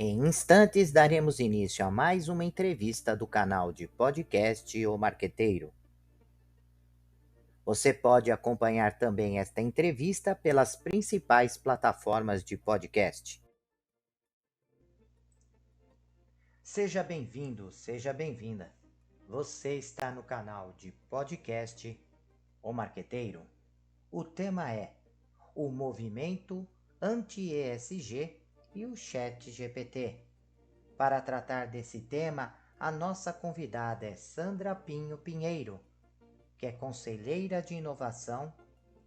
Em instantes, daremos início a mais uma entrevista do canal de podcast O Marqueteiro. Você pode acompanhar também esta entrevista pelas principais plataformas de podcast. Seja bem-vindo, seja bem-vinda. Você está no canal de podcast O Marqueteiro. O tema é o movimento anti-ESG e o Chat GPT. Para tratar desse tema, a nossa convidada é Sandra Pinho Pinheiro, que é conselheira de inovação,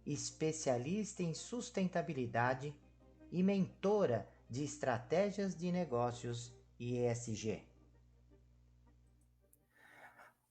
especialista em sustentabilidade e mentora de estratégias de negócios e ESG.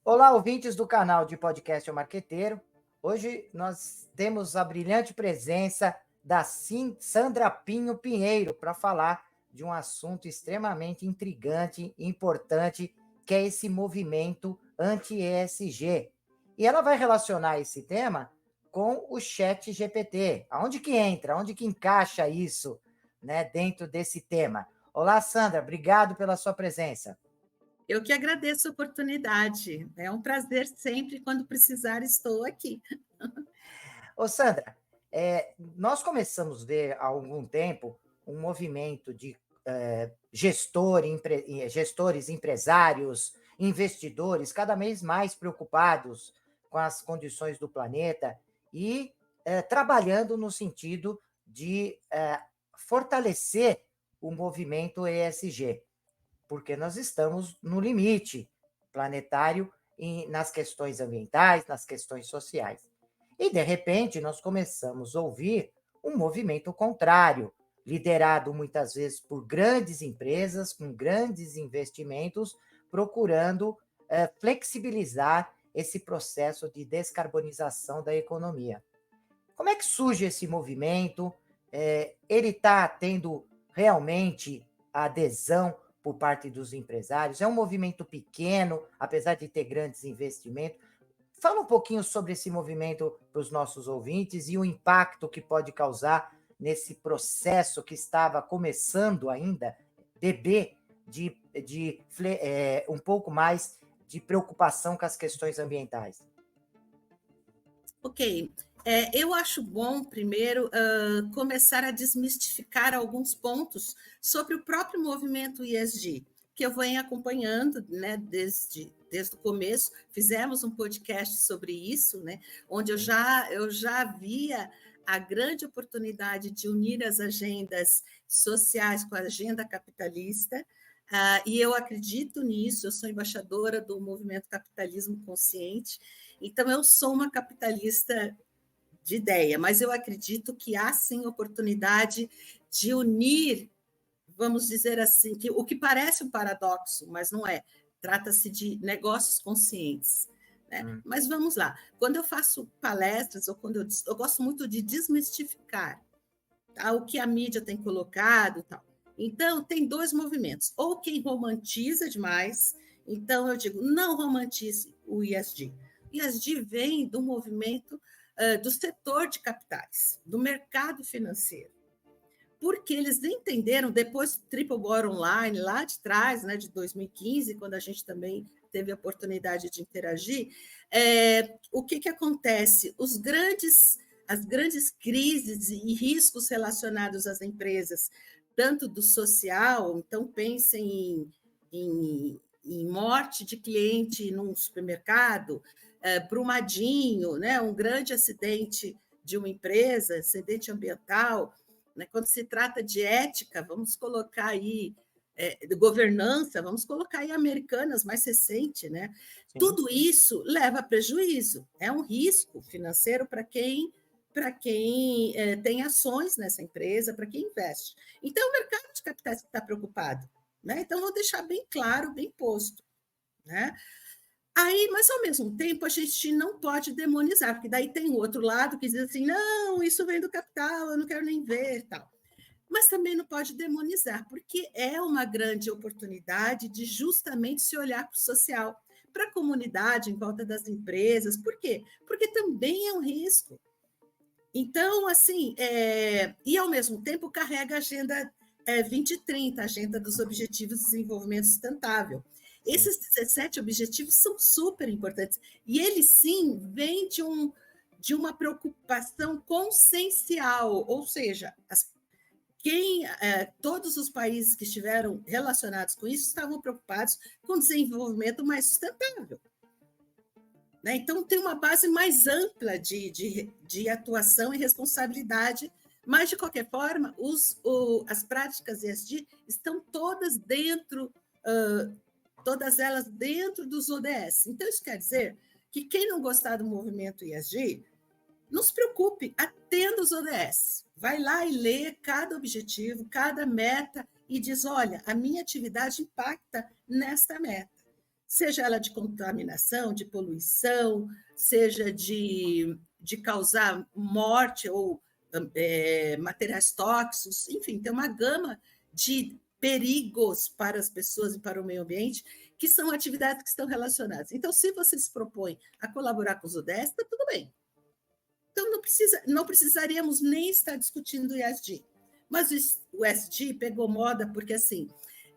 Olá, ouvintes do canal de podcast O Marqueteiro. Hoje nós temos a brilhante presença da Sandra Pinho Pinheiro para falar de um assunto extremamente intrigante e importante, que é esse movimento anti-ESG. E ela vai relacionar esse tema com o Chat GPT. Aonde que entra? Aonde que encaixa isso, né, dentro desse tema? Olá, Sandra, obrigado pela sua presença. Eu que agradeço a oportunidade. É um prazer sempre, quando precisar, estou aqui. Ô, Sandra, nós começamos a ver há algum tempo um movimento de gestores, empresários, investidores cada vez mais preocupados com as condições do planeta e trabalhando no sentido de fortalecer o movimento ESG, porque nós estamos no limite planetário nas questões ambientais, nas questões sociais. E, de repente, nós começamos a ouvir um movimento contrário, liderado muitas vezes por grandes empresas, com grandes investimentos, procurando flexibilizar esse processo de descarbonização da economia. Como é que surge esse movimento? Ele está tendo realmente a adesão por parte dos empresários? É um movimento pequeno, apesar de ter grandes investimentos. Fala um pouquinho sobre esse movimento para os nossos ouvintes e o impacto que pode causar nesse processo que estava começando ainda, bebê, um pouco mais de preocupação com as questões ambientais. Ok. Eu acho bom, primeiro, começar a desmistificar alguns pontos sobre o próprio movimento ESG, que eu venho acompanhando, né, desde o começo. Fizemos um podcast sobre isso, né, onde eu já via a grande oportunidade de unir as agendas sociais com a agenda capitalista, e eu acredito nisso. Eu sou embaixadora do movimento Capitalismo Consciente, então eu sou uma capitalista de ideia, mas eu acredito que há sim oportunidade de unir, vamos dizer assim, que o que parece um paradoxo, mas não é. Trata-se de negócios conscientes. Né? Mas vamos lá. Quando eu faço palestras, ou quando eu gosto muito de desmistificar, tá, o que a mídia tem colocado, tal. Então, tem dois movimentos. Ou quem romantiza demais, então eu digo, não romantize o ISD. O ISD vem do movimento do setor de capitais, do mercado financeiro. Porque eles entenderam, depois do Triple Bottom Line, lá de trás, né, de 2015, quando a gente também teve a oportunidade de interagir, o que acontece? As grandes crises e riscos relacionados às empresas, tanto do social, então pensem em morte de cliente num supermercado, Brumadinho, né, um grande acidente de uma empresa, acidente ambiental. Né? Quando se trata de ética, vamos colocar aí, de governança, vamos colocar aí Americanas, mais recente. Né? Tudo isso leva a prejuízo, é um risco financeiro para quem tem ações nessa empresa, para quem investe. Então, o mercado de capitais está preocupado. Né? Então, vou deixar bem claro, bem posto. Né? Aí, mas ao mesmo tempo, a gente não pode demonizar, porque daí tem o outro lado que diz assim: não, isso vem do capital, eu não quero nem ver, tal. Mas também não pode demonizar, porque é uma grande oportunidade de justamente se olhar para o social, para a comunidade em volta das empresas. Por quê? Porque também é um risco. Então, assim, e ao mesmo tempo carrega a agenda 2030, Agenda dos Objetivos de Desenvolvimento Sustentável. Sim. Esses 17 objetivos são super importantes. E eles, sim, vêm de uma preocupação consciencial, ou seja, todos os países que estiveram relacionados com isso estavam preocupados com o desenvolvimento mais sustentável. Né? Então, tem uma base mais ampla de atuação e responsabilidade, mas, de qualquer forma, as práticas ESG estão todas elas dentro dos ODS. Então, isso quer dizer que quem não gostar do movimento ESG, não se preocupe, atenda os ODS. Vai lá e lê cada objetivo, cada meta e diz, olha, a minha atividade impacta nesta meta. Seja ela de contaminação, de poluição, seja de causar morte ou materiais tóxicos, enfim, tem uma gama de perigos para as pessoas e para o meio ambiente, que são atividades que estão relacionadas. Então, se você se propõe a colaborar com os ODS, está tudo bem. Então, não precisaríamos nem estar discutindo o ESG. Mas o ESG pegou moda porque, assim,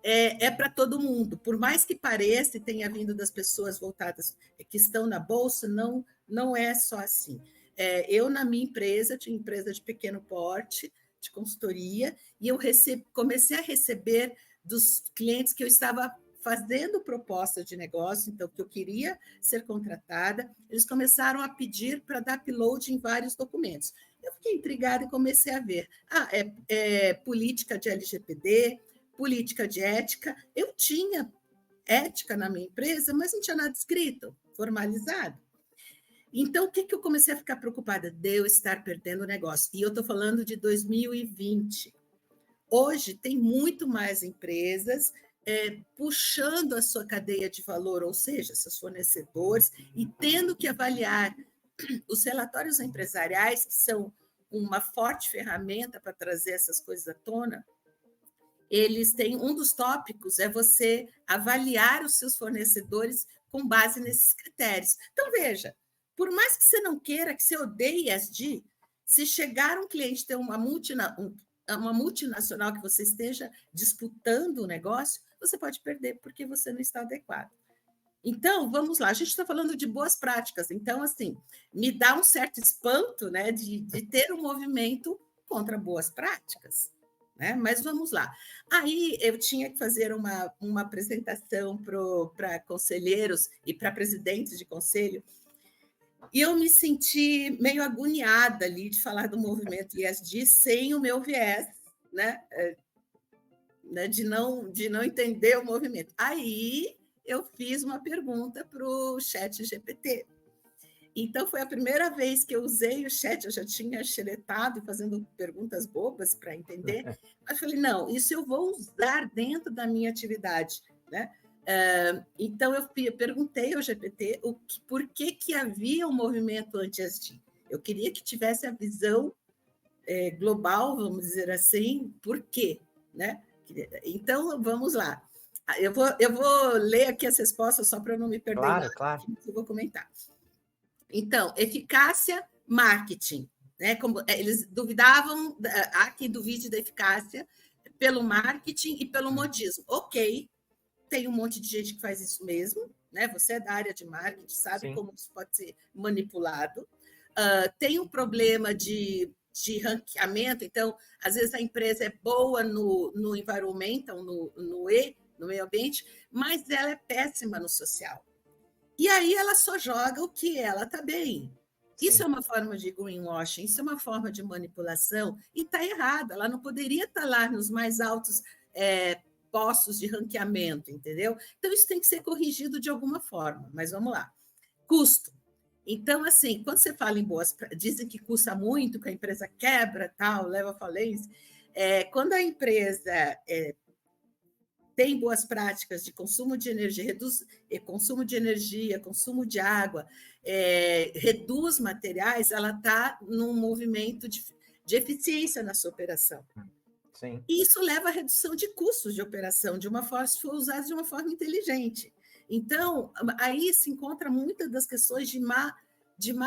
é para todo mundo. Por mais que pareça e tenha vindo das pessoas voltadas que estão na Bolsa, não é só assim. Eu, na minha empresa, tinha empresa de pequeno porte, de consultoria, e eu comecei a receber dos clientes que eu estava fazendo proposta de negócio, então, que eu queria ser contratada, eles começaram a pedir para dar upload em vários documentos. Eu fiquei intrigada e comecei a ver. Política de LGPD, política de ética. Eu tinha ética na minha empresa, mas não tinha nada escrito, formalizado. Então, o que eu comecei a ficar preocupada? De eu estar perdendo o negócio. E eu estou falando de 2020. Hoje, tem muito mais empresas puxando a sua cadeia de valor, ou seja, seus fornecedores, e tendo que avaliar os relatórios empresariais, que são uma forte ferramenta para trazer essas coisas à tona. Eles têm, um dos tópicos é você avaliar os seus fornecedores com base nesses critérios. Então, veja, por mais que você não queira, que você odeie ESG, se chegar um cliente ter uma multinacional que você esteja disputando o negócio, você pode perder porque você não está adequado. Então, vamos lá, a gente está falando de boas práticas, então, assim, me dá um certo espanto, né, de ter um movimento contra boas práticas, né? Mas vamos lá. Aí eu tinha que fazer uma apresentação para conselheiros e para presidentes de conselho, e eu me senti meio agoniada ali de falar do movimento ESG sem o meu viés, né? De não entender o movimento. Aí eu fiz uma pergunta para o ChatGPT. Então, foi a primeira vez que eu usei o chat, eu já tinha xeretado fazendo perguntas bobas para entender, mas falei, não, isso eu vou usar dentro da minha atividade, né? Então, eu perguntei ao GPT por que havia um movimento anti-ESG. Eu queria que tivesse a visão global, vamos dizer assim, por quê, né? Então, vamos lá. Eu vou ler aqui as respostas só para não me perder. Claro. Eu vou comentar. Então, eficácia, marketing. Né? Como eles duvidavam, há quem duvide da eficácia pelo marketing e pelo modismo. Ok, tem um monte de gente que faz isso mesmo, né? Você é da área de marketing, sabe como isso pode ser manipulado. Tem um problema de ranqueamento, então, às vezes a empresa é boa no environmental, no meio ambiente, mas ela é péssima no social. E aí ela só joga o que ela está bem. Isso é uma forma de greenwashing, isso é uma forma de manipulação, e está errado. Ela não poderia estar lá nos mais altos postos de ranqueamento, entendeu? Então, isso tem que ser corrigido de alguma forma, mas vamos lá. Custo. Então, assim, quando você fala em boas... Dizem que custa muito, que a empresa quebra, tal, leva à falência. Quando a empresa tem boas práticas de consumo de energia, reduz consumo de energia, consumo de água, reduz materiais, ela está num movimento de eficiência na sua operação. Sim. E isso leva à redução de custos de operação, de uma forma, se for usado de uma forma inteligente. Então, aí se encontra muitas das questões de má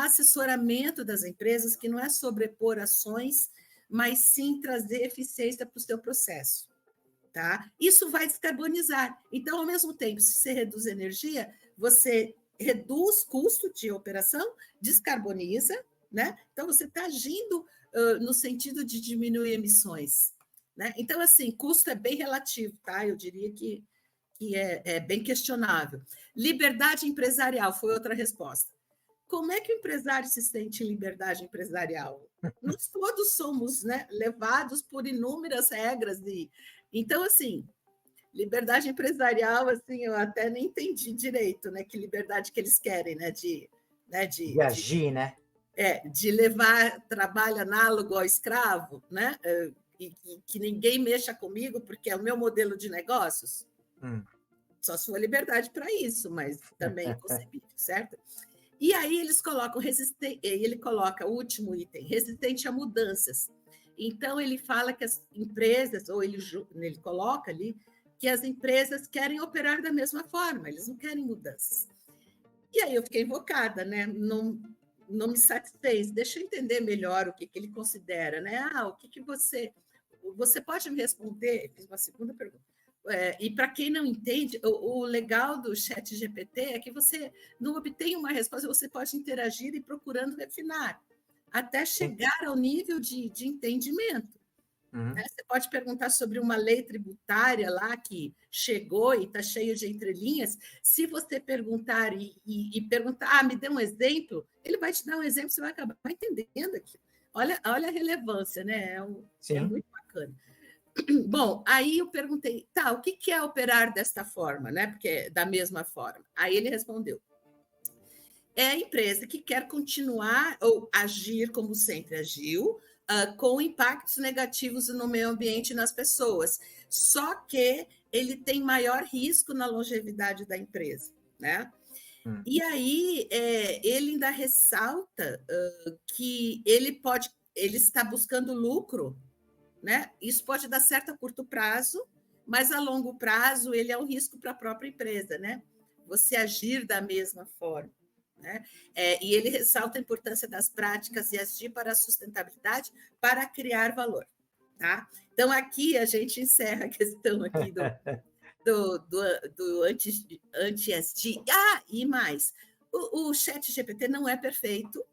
assessoramento das empresas, que não é sobrepor ações mas sim trazer eficiência para o seu processo. Tá? Isso vai descarbonizar. Então, ao mesmo tempo, se você reduz energia, você reduz custo de operação, descarboniza, né? Então, você está agindo no sentido de diminuir emissões. Né? Então, assim, custo é bem relativo, tá? Eu diria que é bem questionável. Liberdade empresarial foi outra resposta. Como é que o empresário se sente em liberdade empresarial? Nós todos somos, né, levados por inúmeras regras. Então, assim, liberdade empresarial, assim, eu até nem entendi direito, né, que liberdade que eles querem, né, De agir, né? de levar trabalho análogo ao escravo, né, e que ninguém mexa comigo porque é o meu modelo de negócios. Só se for liberdade para isso, mas também é inconcebível, certo? E aí eles colocam ele coloca o último item, resistente a mudanças. Então ele fala que as empresas, ou ele coloca ali, que as empresas querem operar da mesma forma, eles não querem mudanças. E aí eu fiquei invocada, né? Não me satisfez. Deixa eu entender melhor o que ele considera, né? O que você pode me responder? Fiz uma segunda pergunta. E para quem não entende, o legal do chat GPT é que você não obtém uma resposta, você pode interagir e procurando refinar, até chegar ao nível de entendimento. Né? Você pode perguntar sobre uma lei tributária lá que chegou e está cheio de entrelinhas. Se você perguntar e perguntar, me dê um exemplo, ele vai te dar um exemplo, você vai acabar entendendo aquilo. Olha a relevância, né? É muito bacana. Bom, aí eu perguntei, tá, o que é operar desta forma, né? Porque da mesma forma. Aí ele respondeu: é a empresa que quer continuar ou agir como sempre agiu, com impactos negativos no meio ambiente e nas pessoas. Só que ele tem maior risco na longevidade da empresa, né? E aí ele ainda ressalta que ele está buscando lucro, né? Isso pode dar certo a curto prazo, mas a longo prazo ele é um risco para a própria empresa, né? Você agir da mesma forma. Né? E ele ressalta a importância das práticas ESG para a sustentabilidade, para criar valor. Tá? Então, aqui a gente encerra a questão aqui do anti-ESG. E mais, o chat GPT não é perfeito.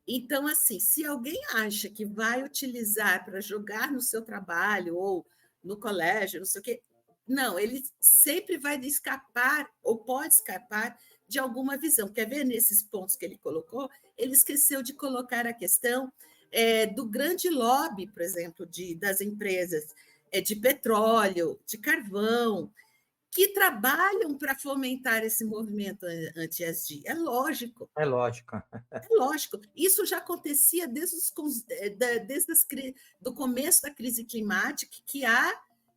Então, assim, se alguém acha que vai utilizar para jogar no seu trabalho ou no colégio, não sei o quê, não, ele sempre vai escapar ou pode escapar de alguma visão. Quer ver nesses pontos que ele colocou? Ele esqueceu de colocar a questão do grande lobby, por exemplo, das empresas de petróleo, de carvão, que trabalham para fomentar esse movimento anti-ESG. É lógico. É lógico. É lógico. Isso já acontecia desde do começo da crise climática,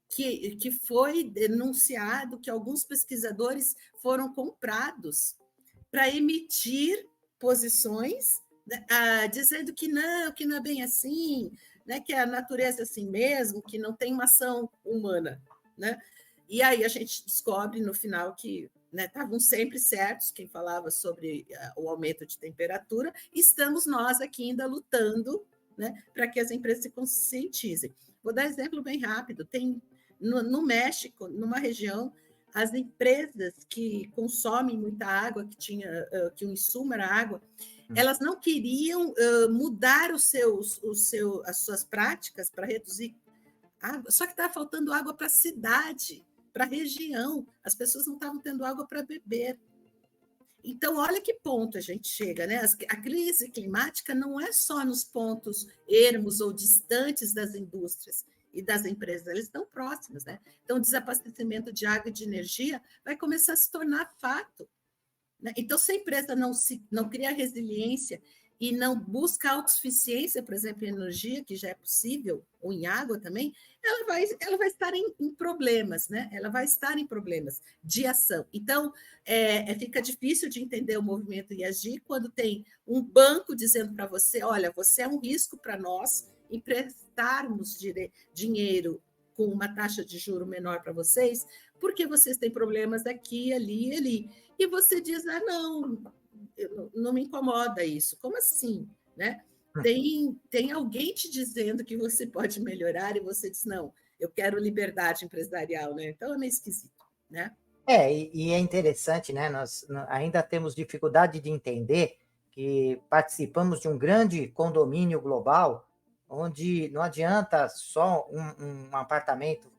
que foi denunciado que alguns pesquisadores foram comprados para emitir posições, né, dizendo que não é bem assim, né, que a natureza é assim mesmo, que não tem uma ação humana. Né? E aí a gente descobre no final que estavam sempre certos quem falava sobre o aumento de temperatura, estamos nós aqui ainda lutando, né, para que as empresas se conscientizem. Vou dar exemplo bem rápido. Tem no México, numa região, as empresas que consomem muita água, que o insumo era água, elas não queriam mudar as suas práticas para reduzir água, só que estava faltando água para a cidade, para a região. As pessoas não estavam tendo água para beber. Então, olha que ponto a gente chega, né? A crise climática não é só nos pontos ermos ou distantes das indústrias e das empresas, eles estão próximos, né? Então, o desabastecimento de água e de energia vai começar a se tornar fato. Né? Então, se a empresa não cria resiliência e não busca autossuficiência, por exemplo, em energia, que já é possível, ou em água também, ela vai estar em problemas, né? Ela vai estar em problemas de ação. Então, fica difícil de entender o movimento ESG quando tem um banco dizendo para você, olha, você é um risco para nós emprestarmos dinheiro com uma taxa de juro menor para vocês, porque vocês têm problemas aqui, ali e ali. E você diz, não me incomoda isso. Como assim? Né? tem alguém te dizendo que você pode melhorar e você diz, não, eu quero liberdade empresarial, né? Então é meio esquisito, né? E é interessante, né? Nós ainda temos dificuldade de entender que participamos de um grande condomínio global, onde não adianta só um apartamento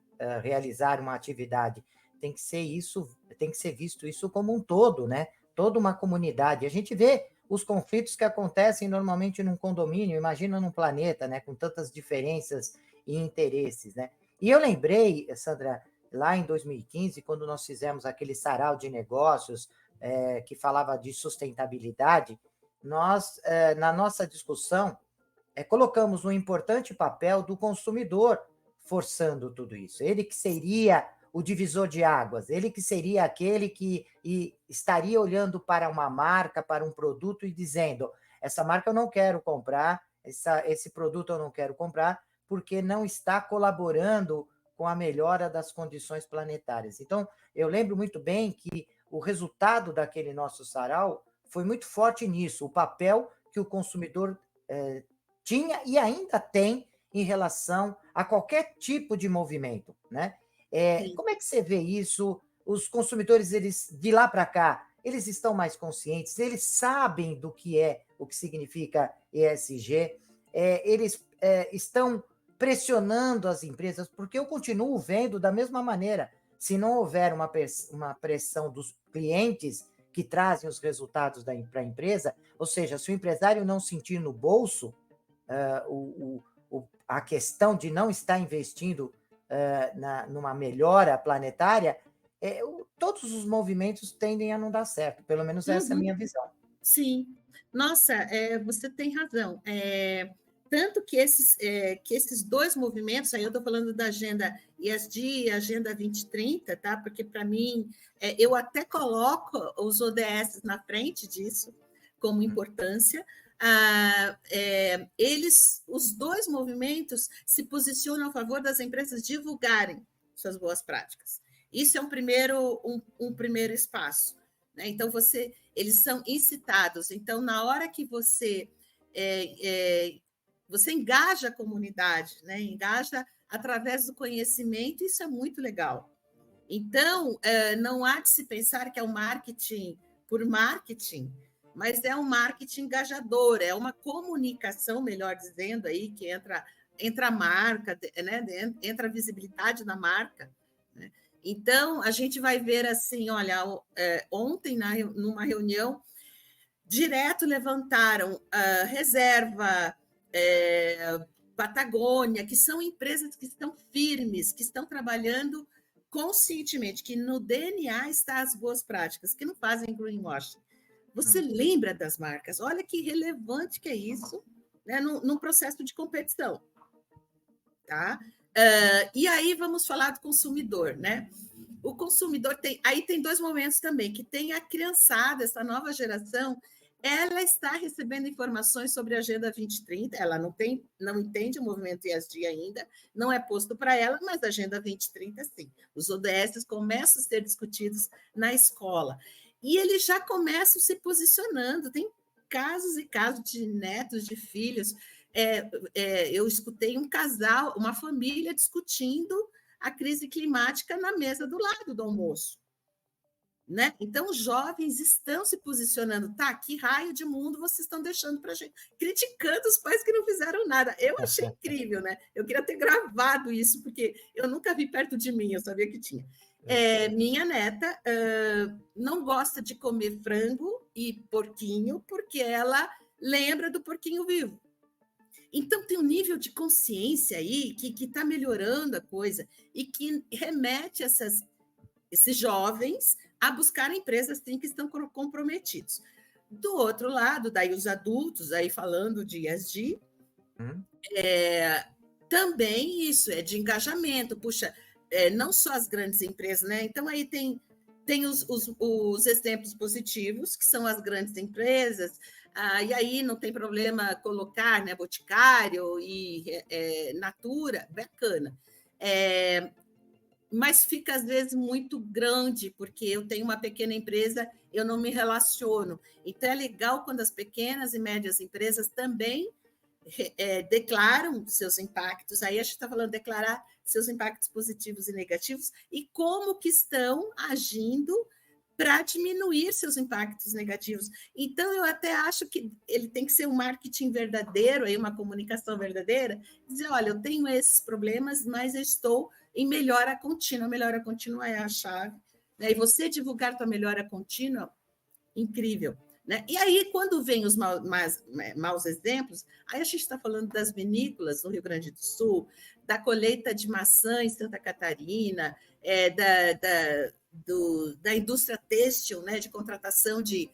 realizar uma atividade, tem que ser isso, tem que ser visto isso como um todo, né? Toda uma comunidade. A gente vê os conflitos que acontecem normalmente num condomínio, imagina num planeta, né? Com tantas diferenças e interesses, né? E eu lembrei, Sandra, lá em 2015, quando nós fizemos aquele sarau de negócios que falava de sustentabilidade, nós, na nossa discussão, colocamos um importante papel do consumidor forçando tudo isso. Ele que seria o divisor de águas, ele que seria aquele que estaria olhando para uma marca, para um produto e dizendo: essa marca eu não quero comprar, esse produto eu não quero comprar, porque não está colaborando com a melhora das condições planetárias. Então, eu lembro muito bem que o resultado daquele nosso sarau foi muito forte nisso, o papel que o consumidor tinha e ainda tem em relação a qualquer tipo de movimento, né? Sim. Como é que você vê isso? Os consumidores, eles de lá para cá, eles estão mais conscientes, eles sabem do que o que significa ESG, eles estão pressionando as empresas, porque eu continuo vendo da mesma maneira. Se não houver uma pressão dos clientes que trazem os resultados para a empresa, ou seja, se o empresário não sentir no bolso a questão de não estar investindo numa melhora planetária, todos os movimentos tendem a não dar certo. Pelo menos essa é a minha visão. Sim. Nossa, você tem razão. Tanto que esses dois movimentos, aí eu estou falando da agenda ESG e agenda 2030, tá? Porque, para mim, eu até coloco os ODS na frente disso, como importância. Os dois movimentos se posicionam a favor das empresas divulgarem suas boas práticas. Isso é um primeiro espaço, né? Então, eles são incitados. Então, na hora que você engaja a comunidade, né? Engaja através do conhecimento, isso é muito legal. Então, não há de se pensar que é um marketing por marketing, mas é um marketing engajador, é uma comunicação, melhor dizendo, aí, que entra a marca, né? Entra a visibilidade da marca, né? Então, a gente vai ver assim, olha, ontem, numa reunião, direto levantaram Reserva, Patagônia, que são empresas que estão firmes, que estão trabalhando conscientemente, que no DNA está as boas práticas, que não fazem greenwashing. Você lembra das marcas? Olha que relevante que é isso, né, num processo de competição. Tá? E aí vamos falar do consumidor, né? O consumidor tem dois momentos também, que tem a criançada, essa nova geração, ela está recebendo informações sobre a Agenda 2030, ela não entende o movimento ESG ainda, não é posto para ela, mas a Agenda 2030, sim. Os ODS começam a ser discutidos na escola. E eles já começam se posicionando, tem casos e casos de netos, de filhos. Eu escutei um casal, uma família discutindo a crise climática na mesa do lado do almoço. Né? Então, os jovens estão se posicionando. Tá, que raio de mundo vocês estão deixando para a gente? Criticando os pais que não fizeram nada. Eu achei incrível, né? Eu queria ter gravado isso, porque eu nunca vi perto de mim, eu sabia que tinha. Minha neta não gosta de comer frango e porquinho, porque ela lembra do porquinho vivo. Então, tem um nível de consciência aí que está melhorando a coisa e que remete esses jovens a buscar empresas sim, que estão comprometidos. Do outro lado, daí os adultos, aí falando de ESG, também isso é de engajamento. Puxa, não só as grandes empresas, né? Então, aí tem os exemplos positivos, que são as grandes empresas, e aí não tem problema colocar, né, Boticário e Natura, bacana. Mas fica, às vezes, muito grande, porque eu tenho uma pequena empresa, eu não me relaciono. Então, é legal quando as pequenas e médias empresas também declaram seus impactos, aí a gente está falando de declarar seus impactos positivos e negativos, e como que estão agindo para diminuir seus impactos negativos. Então, eu até acho que ele tem que ser um marketing verdadeiro, aí uma comunicação verdadeira, dizer, olha, eu tenho esses problemas, mas eu estou em melhora contínua. A melhora contínua é a chave, né? E você divulgar tua melhora contínua, incrível. Né? E aí, quando vem os maus exemplos, aí a gente está falando das vinícolas no Rio Grande do Sul, da colheita de maçã em Santa Catarina, da indústria têxtil, né, de contratação de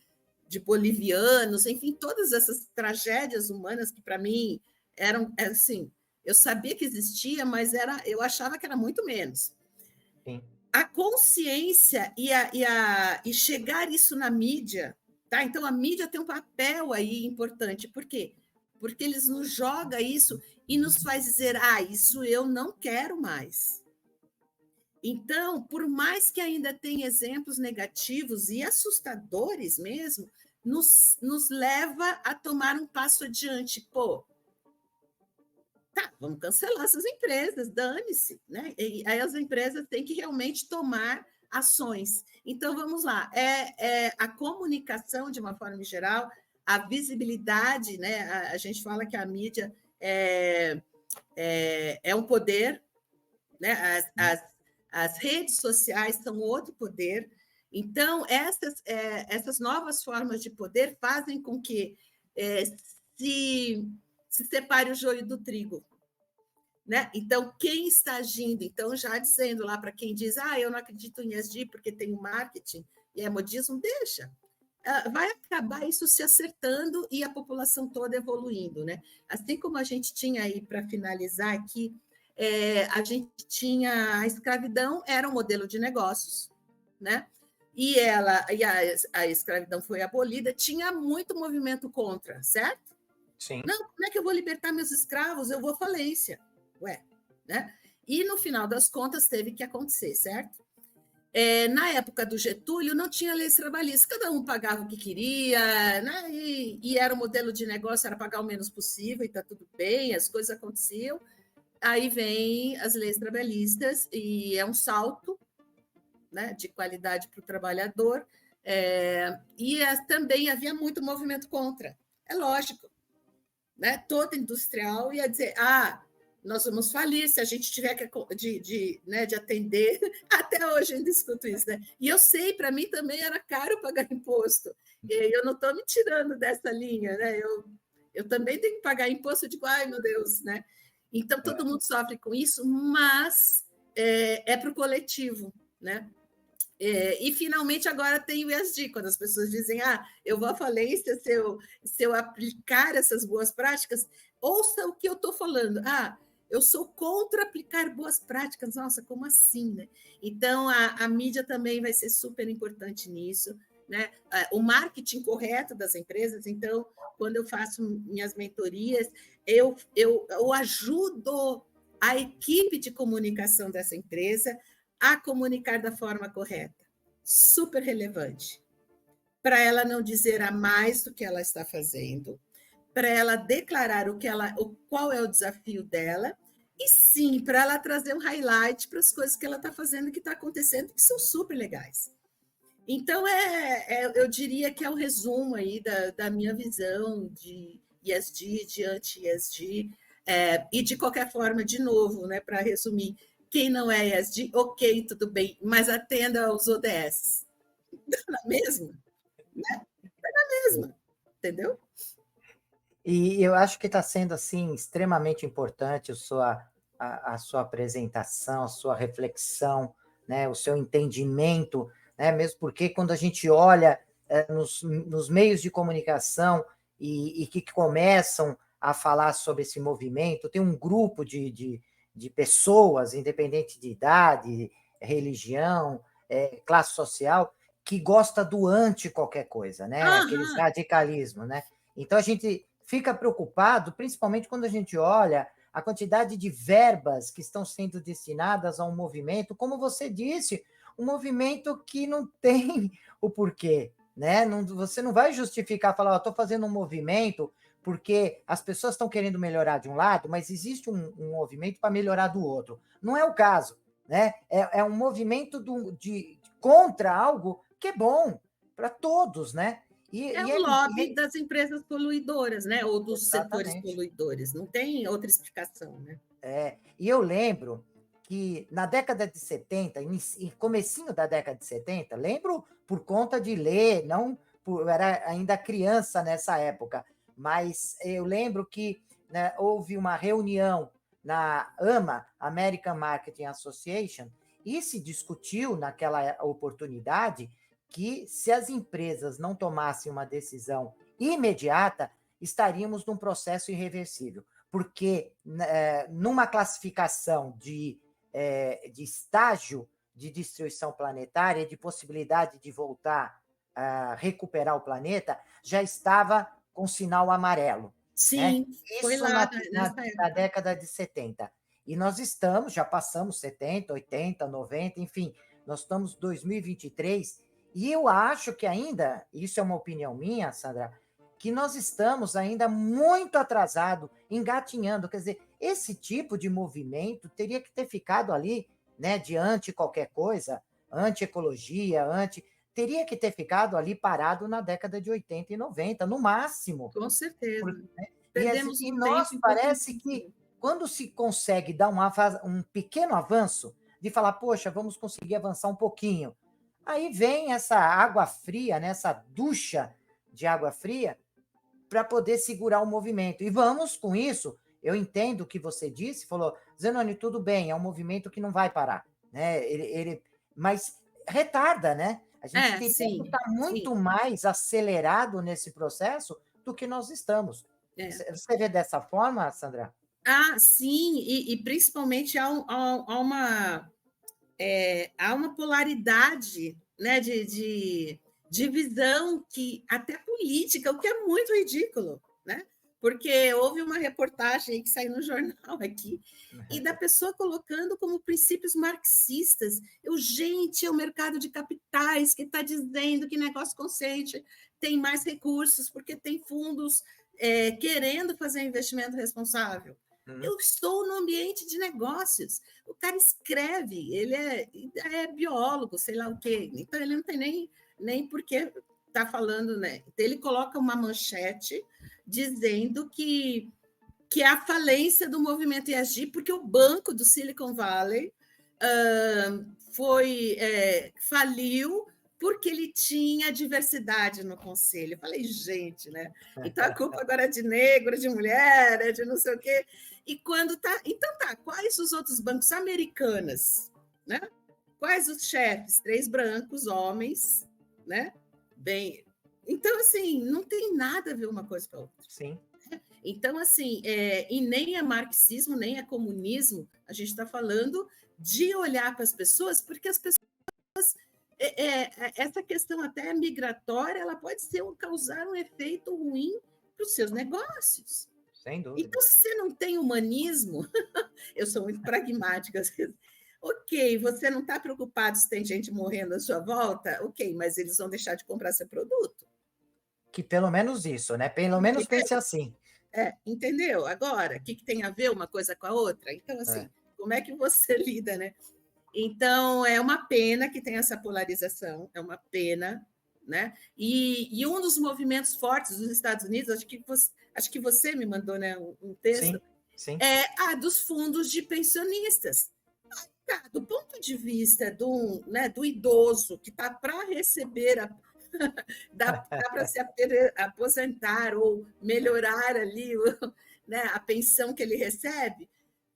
bolivianos, enfim, todas essas tragédias humanas que, para mim, eram, assim, eu sabia que existia, mas eu achava que era muito menos. Sim. A consciência e chegar isso na mídia, tá? Então, a mídia tem um papel aí importante. Por quê? Porque eles nos jogam isso e nos faz dizer, isso eu não quero mais. Então, por mais que ainda tenha exemplos negativos e assustadores mesmo, nos leva a tomar um passo adiante. Pô, tá, vamos cancelar essas empresas, dane-se, né? E aí as empresas têm que realmente tomar ações. Então, vamos lá, a comunicação, de uma forma geral, a visibilidade, né? A gente fala que a mídia é um poder, né? As redes sociais são outro poder. Então, essas novas formas de poder fazem com que se separe o joio do trigo. Né? Então, quem está agindo? Então, já dizendo lá para quem diz, eu não acredito em ESG porque tem o marketing e é modismo, deixa. Vai acabar isso se acertando e a população toda evoluindo. Né? Assim como a gente tinha aí, para finalizar aqui, a gente tinha a escravidão, era um modelo de negócios, né? E a escravidão foi abolida, tinha muito movimento contra, certo? Sim. Não, como é que eu vou libertar meus escravos? Eu vou à falência. Ué, né? E no final das contas teve que acontecer, certo? Na época do Getúlio não tinha leis trabalhistas, cada um pagava o que queria, né? E era o modelo de negócio, era pagar o menos possível e está tudo bem, as coisas aconteciam. Aí vem as leis trabalhistas e é um salto, né, de qualidade para o trabalhador, também havia muito movimento contra. É lógico, né? Todo industrial ia dizer, nós vamos falir se a gente tiver que de atender. Até hoje eu ainda escuto isso, né? E eu sei, para mim também era caro pagar imposto. E eu não estou me tirando dessa linha, né? Eu também tenho que pagar imposto. Eu digo, ai, meu Deus, né? Então, todo mundo sofre com isso, mas é para o coletivo, né? E, finalmente, agora tem o ESG, quando as pessoas dizem, eu vou à falência se eu aplicar essas boas práticas, ouça o que eu estou falando. Eu sou contra aplicar boas práticas. Nossa, como assim, né? Então, a mídia também vai ser super importante nisso, né? O marketing correto das empresas. Então, quando eu faço minhas mentorias, eu ajudo a equipe de comunicação dessa empresa a comunicar da forma correta. Super relevante. Para ela não dizer a mais do que ela está fazendo, para ela declarar qual é o desafio dela, e sim, para ela trazer um highlight para as coisas que ela está fazendo, que está acontecendo, que são super legais. Então, eu diria que é o resumo aí da minha visão de ESG, de anti-ESG, e de qualquer forma, de novo, né, para resumir, quem não é ESG, ok, tudo bem, mas atenda aos ODS. Dá na mesma, né? Dá na mesma, entendeu? E eu acho que está sendo assim extremamente importante a sua apresentação, a sua reflexão, né, o seu entendimento, né, mesmo porque quando a gente olha nos meios de comunicação e que começam a falar sobre esse movimento, tem um grupo de pessoas, independente de idade, religião, classe social, que gosta do anti qualquer coisa, né? Aqueles radicalismos, né? Então a gente fica preocupado, principalmente quando a gente olha a quantidade de verbas que estão sendo destinadas a um movimento, como você disse, um movimento que não tem o porquê, né? Você não vai justificar, falar, estou fazendo um movimento porque as pessoas estão querendo melhorar de um lado, mas existe um movimento para melhorar do outro. Não é o caso, né? É um movimento contra algo que é bom para todos, né? É E o é, lobby das empresas poluidoras, né? Ou dos setores exatamente. poluidores. Não tem outra explicação, né? E eu lembro que na década de 70, comecinho da década de 70, lembro por conta de ler, não eu era ainda criança nessa época, mas eu lembro que, né, houve uma reunião na AMA, American Marketing Association, e se discutiu naquela oportunidade que se as empresas não tomassem uma decisão imediata, estaríamos num processo irreversível, porque numa classificação de estágio de destruição planetária, de possibilidade de voltar a recuperar o planeta, já estava com sinal amarelo. Né? Sim, foi Isso lá nessa na época. década de 70. E nós já passamos 70, 80, 90, enfim, nós estamos em 2023, e eu acho que ainda, isso é uma opinião minha, Sandra, que nós estamos ainda muito atrasado, engatinhando. Quer dizer, esse tipo de movimento teria que ter ficado ali, né, de anti qualquer coisa, anti-ecologia, teria que ter ficado ali parado na década de 80 e 90, no máximo. Com certeza. Né? Perdemos E um nós tempo parece que, importantíssimo. quando se consegue dar um pequeno avanço, de falar, poxa, vamos conseguir avançar um pouquinho, aí vem essa água fria, né, essa ducha de água fria, para poder segurar o movimento. E vamos com isso. Eu entendo o que você disse, falou, Zenoni, tudo bem, é um movimento que não vai parar, né? Mas retarda, né? A gente teria que Sim, estar sim. muito mais acelerado nesse processo do que nós estamos. É. Você vê dessa forma, Sandra? Sim, e principalmente há uma polaridade, né, de visão que até política, o que é muito ridículo, né? Porque houve uma reportagem que saiu no jornal aqui, e da pessoa colocando como princípios marxistas. Gente, é o mercado de capitais que está dizendo que negócio consciente tem mais recursos, porque tem fundos querendo fazer investimento responsável. Eu estou no ambiente de negócios. O cara escreve, ele é biólogo, sei lá o quê. Então, ele não tem nem por que está falando, né? Então, ele coloca uma manchete dizendo que é a falência do movimento ESG, porque o banco do Silicon Valley faliu porque ele tinha diversidade no conselho. Eu falei, gente, né? Então a culpa agora é de negro, de mulher, é de não sei o quê. E quando tá. Então tá, quais os outros bancos americanos, né? Quais os chefes? 3 brancos, homens, né? Bem. Então, assim, não tem nada a ver uma coisa com a outra. Sim. Então, assim, e nem é marxismo, nem é comunismo, a gente está falando de olhar para as pessoas, porque as pessoas, essa questão até migratória, ela pode causar um efeito ruim para os seus negócios. Sem dúvida. Então, se você não tem humanismo, eu sou muito pragmática, às vezes, ok, você não está preocupado se tem gente morrendo à sua volta, ok, mas eles vão deixar de comprar seu produto. Que pelo menos isso, né? Pelo menos pense assim. Entendeu? Agora, o que tem a ver uma coisa com a outra? Então, assim, como é que você lida, né? Então, é uma pena que tem essa polarização, é uma pena, né? E um dos movimentos fortes dos Estados Unidos, acho que você me mandou, né, um texto, sim. dos fundos de pensionistas. Do ponto de vista do idoso que está para receber dá para se aposentar ou melhorar ali né, a pensão que ele recebe,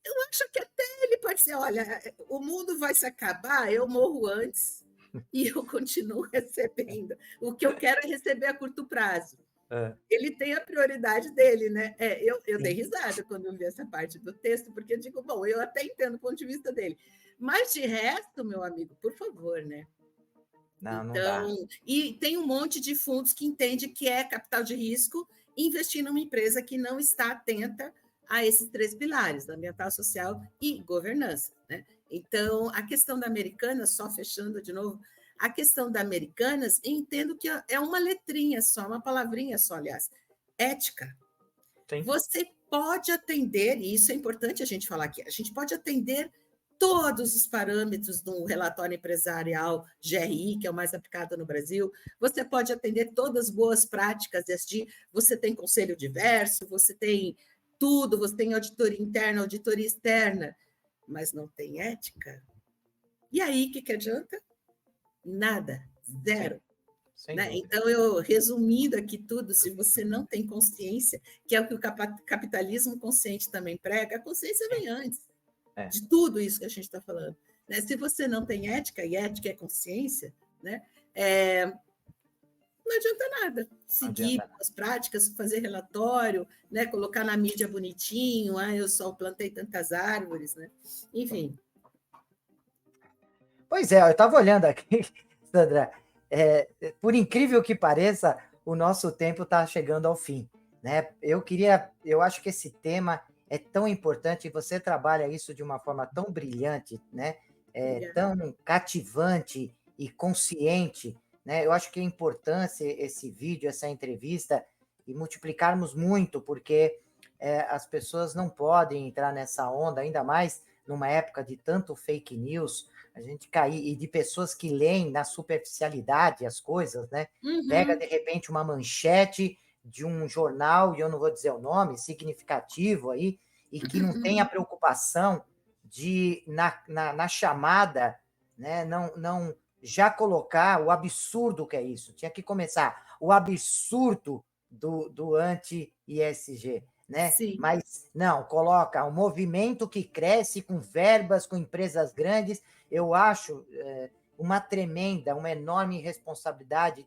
eu acho que até ele pode ser, olha, o mundo vai se acabar, eu morro antes e eu continuo recebendo. O que eu quero é receber a curto prazo. Ele tem a prioridade dele, né? Eu dei risada quando eu vi essa parte do texto, porque eu digo, bom, eu até entendo o ponto de vista dele. Mas de resto, meu amigo, por favor, né? Não dá. E tem um monte de fundos que entende que é capital de risco investir numa empresa que não está atenta a esses 3 pilares, ambiental, social e governança. Né? Então, a questão da Americanas, só fechando de novo, a questão da Americanas, entendo que é uma letrinha só, uma palavrinha só, aliás, ética. Sim. Você pode atender, e isso é importante a gente falar aqui, a gente pode atender todos os parâmetros do relatório empresarial GRI, que é o mais aplicado no Brasil, você pode atender todas as boas práticas ESG, você tem conselho diverso, você tem tudo, você tem auditoria interna, auditoria externa, mas não tem ética. E aí, o que adianta? Nada, Sim, zero. sem Né? dúvida. Então, eu resumindo aqui tudo, se você não tem consciência, que é o que o capitalismo consciente também prega, a consciência Sim. vem antes É. de tudo isso que a gente está falando. Né? Se você não tem ética, e ética é consciência, né? Não adianta nada. Não Seguir adianta nada. as práticas, fazer relatório, né? Colocar na mídia bonitinho, eu só plantei tantas árvores, né? Enfim. Pois é, eu estava olhando aqui, Sandra, por incrível que pareça, o nosso tempo está chegando ao fim, né? Eu acho que esse tema é tão importante e você trabalha isso de uma forma tão brilhante, né? Obrigada. Tão cativante e consciente, né? Eu acho que é importante esse vídeo, essa entrevista e multiplicarmos muito, porque as pessoas não podem entrar nessa onda, ainda mais numa época de tanto fake news, a gente cair, e de pessoas que leem na superficialidade as coisas, né? Pega, de Uhum. repente, uma manchete de um jornal, e eu não vou dizer o nome, significativo aí, e que não tem a preocupação de, na chamada, né, não já colocar o absurdo que é isso. Tinha que começar o absurdo do anti-ISG. Né? Sim. Mas não, coloca um movimento que cresce com verbas, com empresas grandes. Eu acho uma tremenda, uma enorme responsabilidade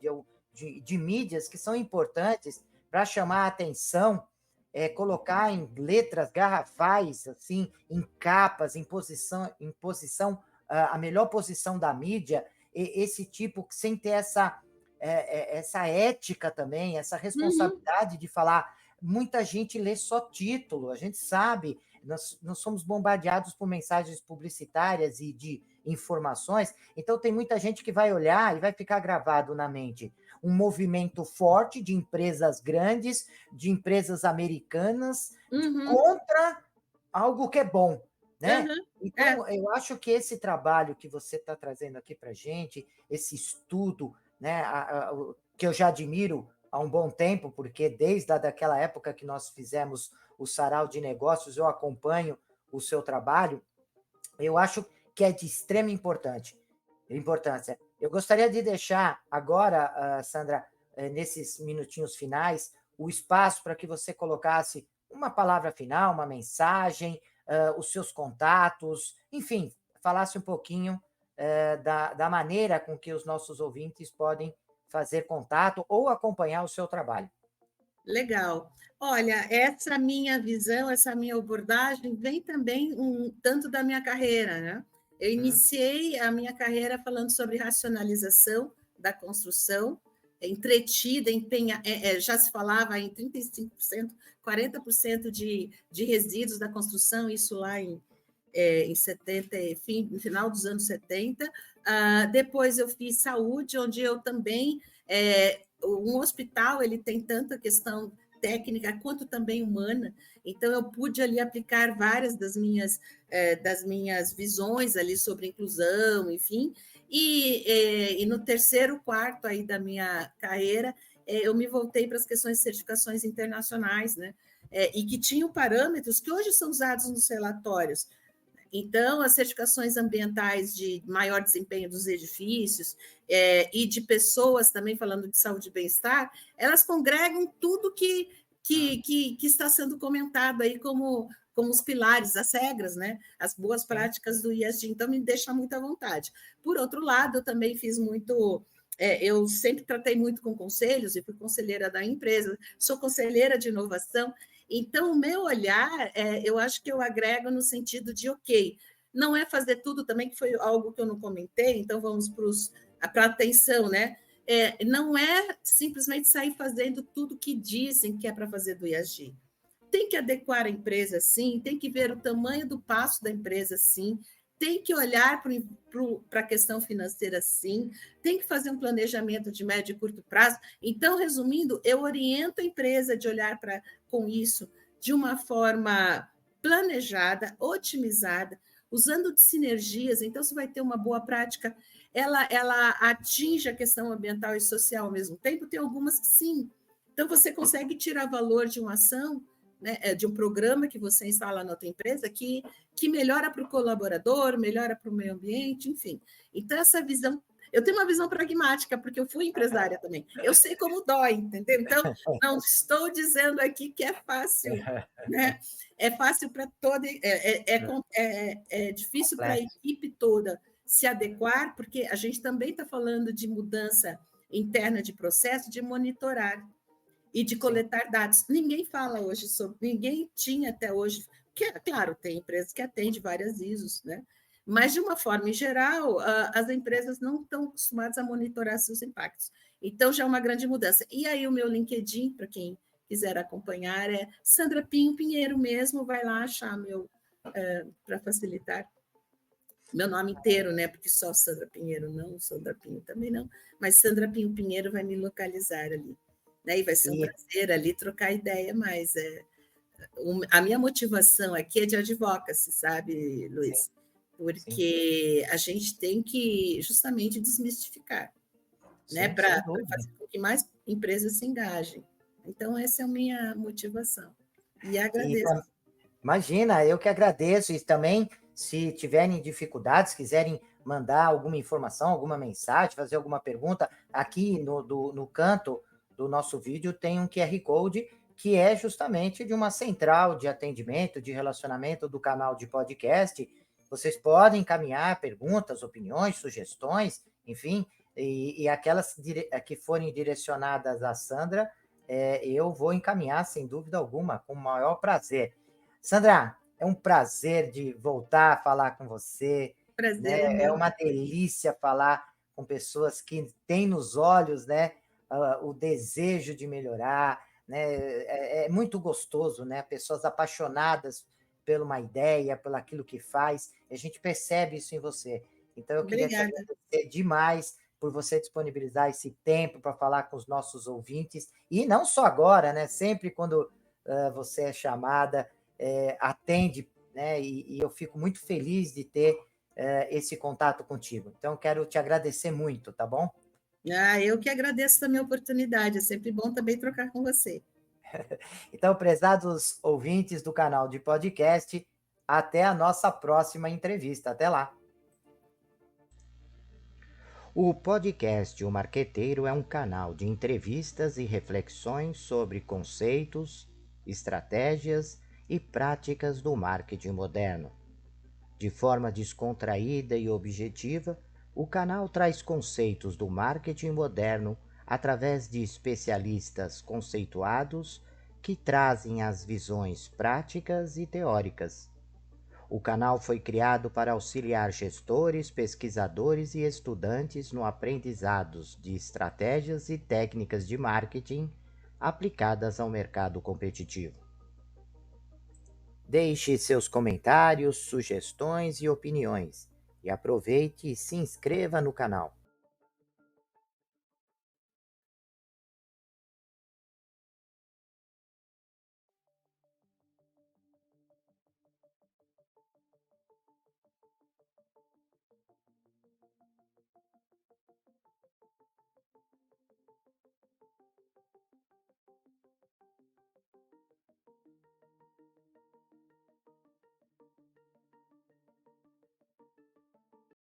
de mídias que são importantes para chamar a atenção, colocar em letras garrafais, assim, em capas, em posição a melhor posição da mídia, esse tipo, sem ter essa ética também, essa Uhum. responsabilidade de falar. Muita gente lê só título, a gente sabe, nós somos bombardeados por mensagens publicitárias e de informações, então tem muita gente que vai olhar e vai ficar gravado na mente um movimento forte de empresas grandes, de empresas americanas, Uhum. contra algo que é bom, né? Uhum. É. Então, eu acho que esse trabalho que você está trazendo aqui para a gente, esse estudo, né, que eu já admiro há um bom tempo, porque desde aquela época que nós fizemos o Sarau de Negócios, eu acompanho o seu trabalho, eu acho que é de extrema importância. Eu gostaria de deixar agora, Sandra, nesses minutinhos finais, o espaço para que você colocasse uma palavra final, uma mensagem, os seus contatos, enfim, falasse um pouquinho da maneira com que os nossos ouvintes podem fazer contato ou acompanhar o seu trabalho. Legal. Olha, essa minha visão, essa minha abordagem vem também um tanto da minha carreira, né? Eu Hum, iniciei a minha carreira falando sobre racionalização da construção, entretida, já se falava em 35%, 40% de resíduos da construção, isso lá em 70, no final dos anos 70. Depois eu fiz saúde, onde eu também um hospital ele tem tanta questão técnica quanto também humana, então eu pude ali aplicar várias das minhas visões ali sobre inclusão, enfim, e no terceiro quarto aí da minha carreira eu me voltei para as questões de certificações internacionais, né? E que tinham parâmetros que hoje são usados nos relatórios. Então, as certificações ambientais de maior desempenho dos edifícios e de pessoas também falando de saúde e bem-estar, elas congregam tudo que está sendo comentado aí como os pilares, as regras, né? As boas sim. práticas do ISD. Então, me deixa muito à vontade. Por outro lado, eu também fiz muito. Eu sempre tratei muito com conselhos e fui conselheira da empresa, sou conselheira de inovação, então, o meu olhar, eu acho que eu agrego no sentido de, ok, não é fazer tudo também, que foi algo que eu não comentei, então vamos para a atenção, né? Não é simplesmente sair fazendo tudo que dizem que é para fazer do IAG. Tem que adequar a empresa, sim, tem que ver o tamanho do passo da empresa, sim, tem que olhar para a questão financeira, sim, tem que fazer um planejamento de médio e curto prazo. Então, resumindo, eu oriento a empresa de olhar com isso de uma forma planejada, otimizada, usando de sinergias. Então, você vai ter uma boa prática, ela atinge a questão ambiental e social ao mesmo tempo, tem algumas que sim. Então, você consegue tirar valor de uma ação, né, de um programa que você instala na tua empresa que melhora para o colaborador, melhora para o meio ambiente, enfim. Então, essa visão. Eu tenho uma visão pragmática, porque eu fui empresária também. Eu sei como dói, entendeu? Então, não estou dizendo aqui que é fácil, né? É fácil para toda. É difícil para a equipe toda se adequar, porque a gente também está falando de mudança interna de processo, de monitorar e de coletar dados. Ninguém fala hoje sobre, ninguém tinha até hoje, que, claro, tem empresas que atendem várias ISOs, né? Mas, de uma forma em geral, as empresas não estão acostumadas a monitorar seus impactos. Então, já é uma grande mudança. E aí, o meu LinkedIn, para quem quiser acompanhar, é Sandra Pinheiro mesmo, vai lá achar meu, para facilitar. Meu nome inteiro, né? Porque só Sandra Pinheiro não, Sandra Pinho também não, mas Sandra Pinheiro vai me localizar ali. Né? E vai ser um prazer ali trocar ideia, mas a minha motivação aqui é de advocacy, sabe, Luiz? Porque a gente tem que justamente desmistificar, né? Para fazer com que mais empresas se engajem. Então, essa é a minha motivação. E agradeço. Imagina, eu que agradeço. E também, se tiverem dificuldades, quiserem mandar alguma informação, alguma mensagem, fazer alguma pergunta, aqui no canto do nosso vídeo tem um QR Code que é justamente de uma central de atendimento, de relacionamento do canal de podcast. Vocês podem encaminhar perguntas, opiniões, sugestões, enfim, e aquelas que forem direcionadas à Sandra, eu vou encaminhar, sem dúvida alguma, com o maior prazer. Sandra, é um prazer de voltar a falar com você. Prazer Né? É uma delícia falar com pessoas que têm nos olhos, né, o desejo de melhorar. Né? É muito gostoso, né? Pessoas apaixonadas por uma ideia, por aquilo que faz. A gente percebe isso em você. Então, eu queria te agradecer demais por você disponibilizar esse tempo para falar com os nossos ouvintes. E não só agora, né? Sempre quando você é chamada, atende, né? E eu fico muito feliz de ter esse contato contigo. Então, quero te agradecer muito, tá bom? Eu que agradeço também a oportunidade. É sempre bom também trocar com você. Então, prezados ouvintes do canal de podcast, até a nossa próxima entrevista. Até lá. O podcast O Marqueteiro é um canal de entrevistas e reflexões sobre conceitos, estratégias e práticas do marketing moderno. De forma descontraída e objetiva, o canal traz conceitos do marketing moderno através de especialistas conceituados que trazem as visões práticas e teóricas. O canal foi criado para auxiliar gestores, pesquisadores e estudantes no aprendizado de estratégias e técnicas de marketing aplicadas ao mercado competitivo. Deixe seus comentários, sugestões e opiniões e aproveite e se inscreva no canal.